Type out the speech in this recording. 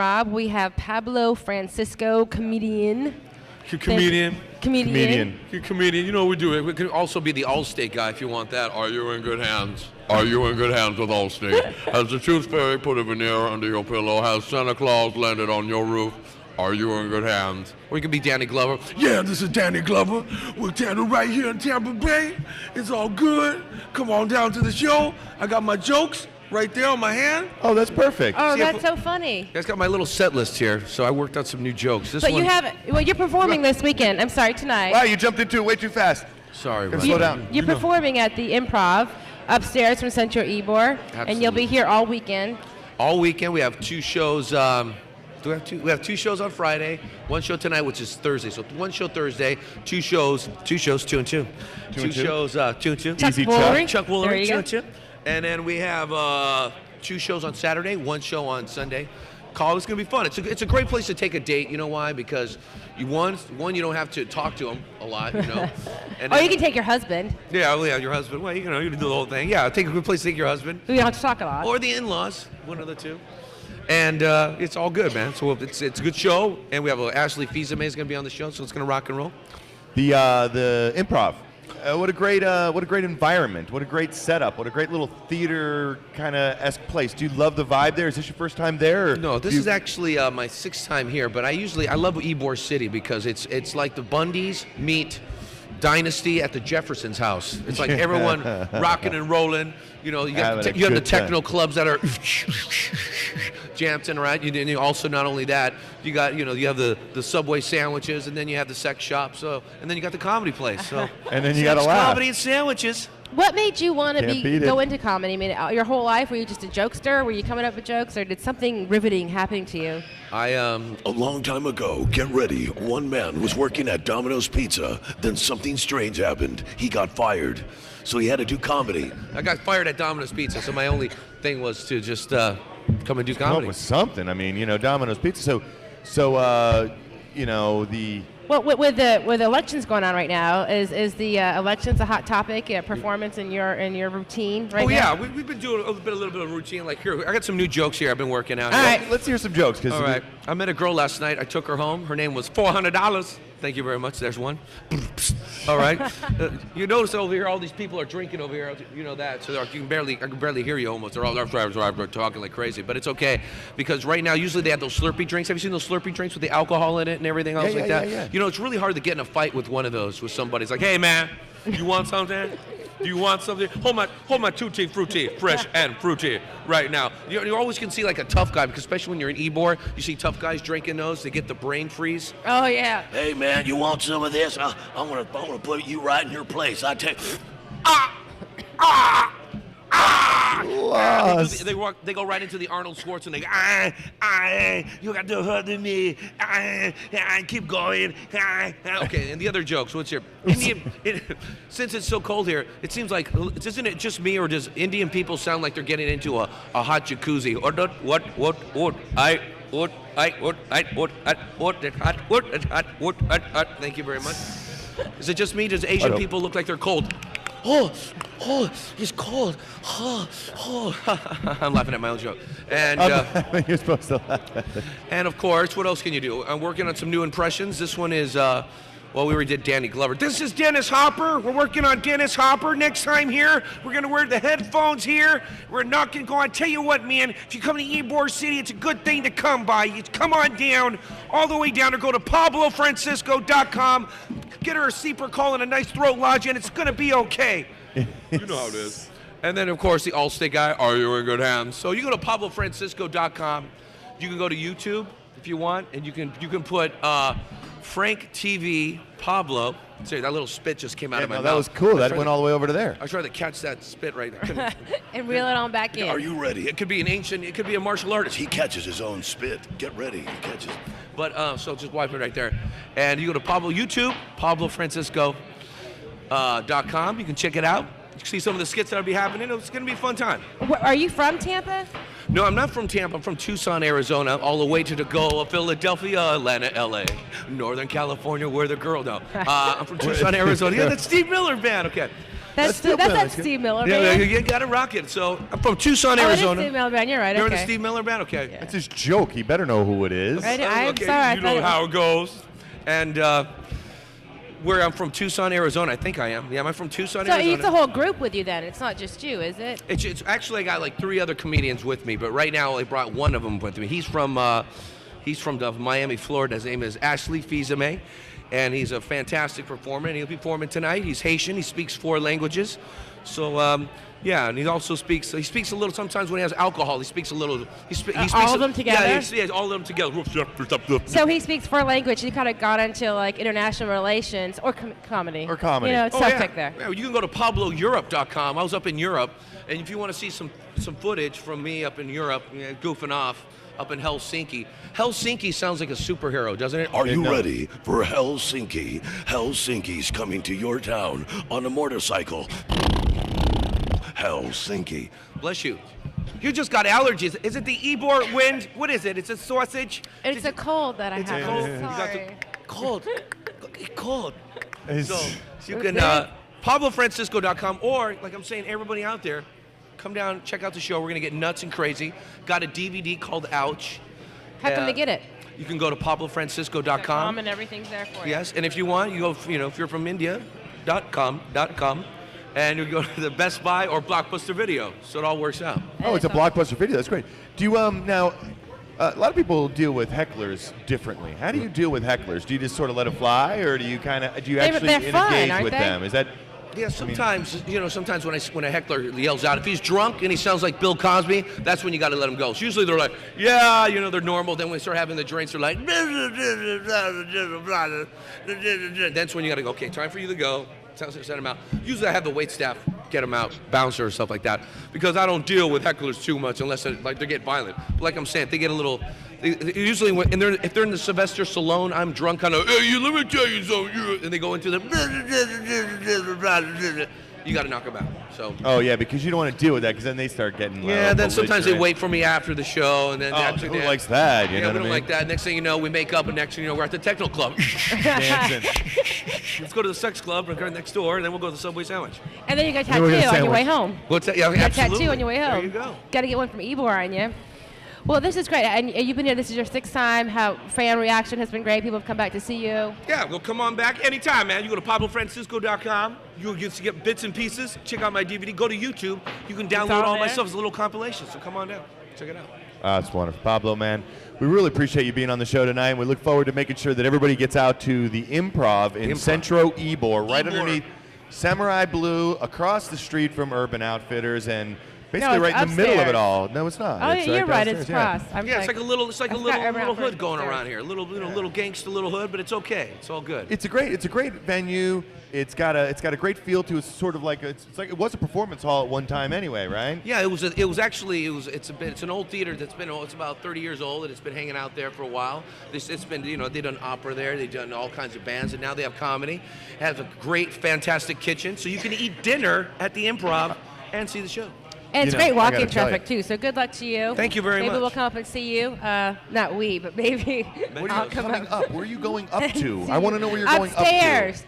Rob. We have Pablo Francisco, comedian. Comedian. Comedian. You know what we do. It could also be the Allstate guy if you want that. Are you in good hands? Are you in good hands with Allstate? Has the Tooth Fairy put a veneer under your pillow? Has Santa Claus landed on your roof? Are you in good hands? Or you could be Danny Glover. Yeah, this is Danny Glover. We're standing right here in Tampa Bay. It's all good. Come on down to the show. I got my jokes right there on my hand. Oh, that's perfect. Oh, that's so funny. I got my little set list here, so I worked out some new jokes. But you're performing this weekend. I'm sorry, tonight. Wow, you jumped into it way too fast. Sorry, slow down. You're performing at the Improv upstairs from Central Ybor, and you'll be here all weekend. All weekend. We have 2 shows. Do we have 2? We have 2 shows on Friday. 1 show tonight, which is Thursday. So 1 show Thursday, 2 shows, 2 and 2. 2 shows, 2 and 2. Easy Chuck Woolery, 2 and 2. And then we have 2 shows on Saturday, 1 show on Sunday. Call. It's going to be fun. It's a great place to take a date. You know why? Because you don't have to talk to him a lot. You know. And or you can take your husband. Yeah, your husband. Well, you can do the whole thing. Yeah, take a good place to take your husband. We don't have to talk a lot. Or the in-laws, one of the 2. And it's all good, man. So it's a good show, and we have Ashley Fils-Aimé is going to be on the show, so it's going to rock and roll. The Improv. What a great environment. What a great setup. What a great little theater kind of esque place. Do you love the vibe there? Is this your first time there? No, this is actually my 6th time here. But I love Ybor City because it's like the Bundys meet Dynasty at the Jefferson's house. It's like everyone rocking and rolling. You know, you have the techno clubs that are jamped in, right? You also, not only that, you have the Subway sandwiches, and then you have the sex shop. So, and then you got the comedy place. So, and then you got to laugh. Comedy and sandwiches. What made you want to go into comedy? I mean, your whole life, were you just a jokester? Were you coming up with jokes, or did something riveting happen to you? A long time ago, get ready, one man was working at Domino's Pizza, then something strange happened. He got fired, so he had to do comedy. I got fired at Domino's Pizza, so my only thing was to just come and do comedy. Come up with something. I mean, Domino's Pizza. So the... Well, with the elections going on right now, is the elections a hot topic? Performance in your routine right now? Oh yeah, we've been doing a little bit of routine. Like here, I got some new jokes here. I've been working out. All right, let's hear some jokes. All right, I met a girl last night. I took her home. Her name was $400. Thank you very much. There's one. All right. You notice over here, all these people are drinking over here. You know that, so I can barely hear you almost. They're all talking like crazy, but it's okay because right now, usually they have those Slurpee drinks. Have you seen those Slurpee drinks with the alcohol in it and everything else like that? Yeah. You know, it's really hard to get in a fight with one of those with somebody. It's like, hey man, you want something? Do you want something? Hold my Tutti Frutti, fresh and fruity, right now. You always can see like a tough guy, because especially when you're in Ybor, you see tough guys drinking those. They get the brain freeze. Oh yeah. Hey man, you want some of this? I'm gonna put you right in your place. I take. They go right into the Arnold Schwarzenegger. You got to hurt me. Keep going. Okay, and the other jokes. What's your since it's so cold here, it seems like, isn't it just me, or does Indian people sound like they're getting into a hot jacuzzi? Thank you very much. Is it just me? Does Asian people look like they're cold? Oh, he's cold. I'm laughing at my own joke. And you're supposed to laugh at it. And of course, what else can you do? I'm working on some new impressions. This one is, we already did Danny Glover. This is Dennis Hopper. We're working on Dennis Hopper. Next time here, we're going to wear the headphones here. We're not going to go on. Tell you what, man, if you come to Ybor City, it's a good thing to come by. You come on down, all the way down, or go to PabloFrancisco.com. Get her a sleeper call and a nice throat lodge, and it's going to be okay. You know how it is. And then, of course, the Allstate guy, are you in good hands? So you go to PabloFrancisco.com. You can go to YouTube if you want, and you can put Frank TV Pablo. Sorry, that little spit just came out of my mouth. That was cool. That went all the way over to there. I was trying to catch that spit right there. And reel it on back in. Are you ready? It could be it could be a martial artist. He catches his own spit. Get ready. He catches. But so just wipe it right there. And you go to YouTube, PabloFrancisco.com. You can check it out. You can see some of the skits that'll be happening. It's going to be a fun time. Are you from Tampa? No, I'm not from Tampa. I'm from Tucson, Arizona, all the way to the goal of Philadelphia, Atlanta, L.A., Northern California, where the girl, no. I'm from Tucson, Arizona. Yeah, that's Steve Miller Band. Okay. That's Steve Miller Yeah, Band. you got to rock it. So I'm from Tucson, Oh, it is Arizona. Steve Miller Band. You're right. You're in okay. the Steve Miller Band? Okay. Yeah. That's his joke. He better know who it is. I'm Okay, sorry. you know how it goes. And where I'm from Tucson, Arizona. I think I am. Yeah, am I from Tucson, So Arizona? it's a whole group with you then. It's not just you, is it? It's actually, I got like 3 other comedians with me, but right now I brought one of them with me. He's from Miami, Florida. His name is Ashley Fizame, and he's a fantastic performer, and he'll be performing tonight. He's Haitian. He speaks 4 languages. So, yeah, and he also speaks a little, sometimes when he has alcohol, he speaks a little. He speaks all of them together? Yeah, all of them together. So he speaks 4 languages. You kind of got into like international relations or comedy. Or comedy. You know, it's tough pick there. Yeah, you can go to PabloEurope.com. I was up in Europe, and if you want to see some footage from me up in Europe, goofing off up in Helsinki. Helsinki sounds like a superhero, doesn't it? Are you ready for Helsinki? Helsinki's coming to your town on a motorcycle. Helsinki. Bless you. You just got allergies. Is it the Ebor wind? What is it? It's a sausage? It's a cold that I have. cold. I'm You got sorry. Cold. Cold. It's- So you can, PabloFrancisco.com, or, like I'm saying, everybody out there, come down, check out the show. We're going to get nuts and crazy. Got a DVD called Ouch. How can they get it? You can go to PabloFrancisco.com. And everything's there for you. Yes, and if you want, you go, if you're from India, .com, and you go to the Best Buy or Blockbuster Video. So it all works out. Oh, it's a Blockbuster Video. That's great. Do you now? A lot of people deal with hecklers differently. How do you deal with hecklers? Do you just sort of let it fly, or do you actually they're fun, Oh, engage aren't with they? them? Is that? Yeah, sometimes, sometimes when a heckler yells out, if he's drunk and he sounds like Bill Cosby, that's when you got to let him go. So usually they're like, yeah, they're normal. Then when they start having the drinks, they're like, that's when you got to go, okay, time for you to go. Send them out. Usually I have the wait staff get them out, bouncer or stuff like that, because I don't deal with hecklers too much unless they get violent. But like I'm saying, if they get a little, usually if they're in the Sylvester Stallone, I'm drunk kind of, hey, let me tell you something, and they go into the, you got to knock them out. So. Oh yeah, because you don't want to deal with that, because then they start getting. Yeah, then sometimes they wait for me after the show, and then who likes that? You know we what I don't mean? like that. Next thing you know, we make up, and next thing you know, we're at the techno club. Dancing. Let's go to the sex club next door, and then we'll go to the Subway Sandwich. And then you got a Then we'll get tattoo a on your way sandwich. home. What's that? Yeah, You got a absolutely. tattoo on your way home. There you go. Got to get one from Ebor on you. Well, this is great. And you've been here. This is your 6th time. How fan reaction has been great. People have come back to see you. Yeah, well, come on back anytime, man. You go to PabloFrancisco.com. You'll get to get bits and pieces. Check out my DVD. Go to YouTube. You can download all my stuff. It's a little compilation. So come on down. Check it out. That's wonderful. Pablo, man, we really appreciate you being on the show tonight. We look forward to making sure that everybody gets out to the Improv in Centro Ybor, right underneath Samurai Blue, across the street from Urban Outfitters, and basically No, it's right in the middle of upstairs. it all. No, it's not. Oh, It's you're right. It's downstairs, yeah. cross. I'm Yeah, it's like a little Urban hood going upstairs. around here. A little gangsta little hood, but it's okay. It's all good. It's a great venue. It's got a great feel to it. It's sort of like it was a performance hall at one time anyway, right? Yeah, it's an old theater it's about 30 years old, and it's been hanging out there for a while. It's been, they've done opera there, they've done all kinds of bands, and now they have comedy. It has a great, fantastic kitchen, so you can eat dinner at the Improv and see the show. And it's great I walking gotta tell traffic, too. So good luck to you. Thank you very much. Maybe we'll come up and see you. Not we, but maybe What are I'll you come coming up. up? Where are you going up to? I want to know where you're going up to. Upstairs.